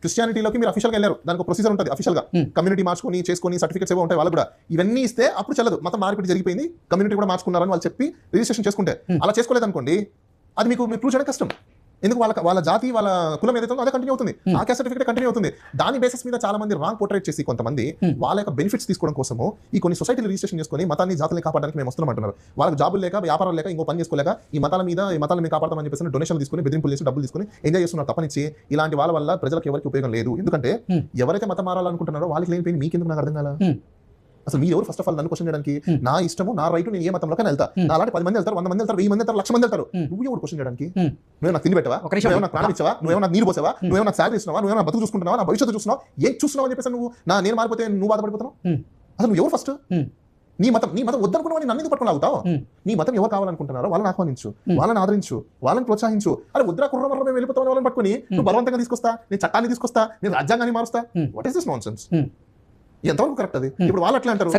క్రిస్టియానిటీలోకి మీరు అఫీషియల్గా వెళ్ళారు, దానికి ప్రొసీజర్ ఉంటుంది అఫీషియల్గా, కమ్యూనిటీ మార్చుకొని చేసుకొని సర్టిఫికేట్స్ ఏవో ఉంటాయి వాళ్ళు కూడా, ఇవన్నీ ఇస్తే అప్పుడు చెల్లదు. మతం మార్పిడి జరిగిపోయింది, కమ్యూనిటీ కూడా మార్చుకున్నారని వాళ్ళు చెప్పి రిజిస్ట్రేషన్ చేసుకుంటే, అలా చేసుకోలేదు అనుకోండి అది మీకు ప్రూవ్ చేయడం కష్టం. ఎందుకు వాళ్ళ జాతి వాళ్ళ కులం ఏదైతే ఉందో అదే కంటిన్యూ అవుతుంది, ఆ క్యాస్ట్ సర్టిఫికేట్ కంటిన్యూ అవుతుంది. దాని బేసిస్ మీద చాలా మంది రాంగ్ పోర్ట్రేట్ చేసి కొంతమంది వాళ్ళ యొక్క బెనిఫిట్స్ తీసుకోవడం కోసము ఈ కొన్ని సొసైటీలు రిజిస్ట్రేషన్ చేసుకొని మతాన్ని జాతుల్ని కాపాడడానికి మేము వస్తున్నాం అంటున్నారు. వాళ్ళకి జాబులు లేక వ్యాపారాలు లేక ఇంకో పని చేసుకోలేక ఈ మతాలను మేము కాపాడతామని చెప్పేసి డొనేషన్ తీసుకుని బెదిరింపులు చేసి డబ్బులు తీసుకుని ఎంజాయ్ చేస్తున్నారు తప్పనిచ్చి ఇలాంటి వాళ్ళ వల్ల ప్రజలకు ఎవరికి ఉపయోగం లేదు. ఎందుకంటే ఎవరైతే మతం మారాలనుకుంటున్నారో వాళ్ళకి లేని పెయిన్ మీకెందుకు నాకు అర్థం కాల. అసలు మీరు ఎవరు ఫస్ట్ ఆఫ్ ఆల్ నన్ను క్వశ్చన్ చేయడానికి? నా ఇష్టము నా రైట్, నేను ఏ మతంలోకి వెళ్తా, నా అలాంటి 10 మంది వెళ్తారు, 100 మంది వెళ్తారు, 1000 మంది వెళ్తారు, 1,00,000 మంది వెళ్తారు, నువ్వు ఎవరు క్వశ్చన్ చేయడానికి? నువ్వు నాకు తిండి పెట్టవా, నువ్వు నాకు ప్రాణం ఇచ్చావా, నువ్వు నాకు నీరు పోసావా, నువ్వు నాకు శాలరీ ఇస్తున్నావా, నువ్వు బతుకు చూసుకుంటున్నావా, నా భవిష్యత్తు చూస్తున్నావు, ఏం చూస్తున్నావు అని చెప్పేసి నువ్వు నేను మారిపోతే నువ్వు బాధపడిపోతున్నావు. అసలు నువ్వు ఎవరు ఫస్ట్? నీ మతం వద్దనుకున్నావు, నన్ను ఎందుకు పట్టుకుని ఆగుతావు? నీ మతం ఎవరు కావాలనుకుంటున్నారో వాళ్ళని ఆహ్వానించు, వాళ్ళని ఆదరించు, వాళ్ళని ప్రోత్సహించు. అరే వద్దురా కుర్ర మేము వెళ్ళిపోతామని వాళ్ళని పట్టుకుని నువ్వు బలవంతంగా తీసుకొస్తా, నేను చట్టాన్ని తీసుకొస్తా, నేను రాజ్యాంగాన్ని మారుస్తా, వాట్ ఈస్ దిస్ నాన్సెన్స్? ఎంతవరకు కరెక్ట్ అది? ఇప్పుడు వాళ్ళు అట్లా అంటారు.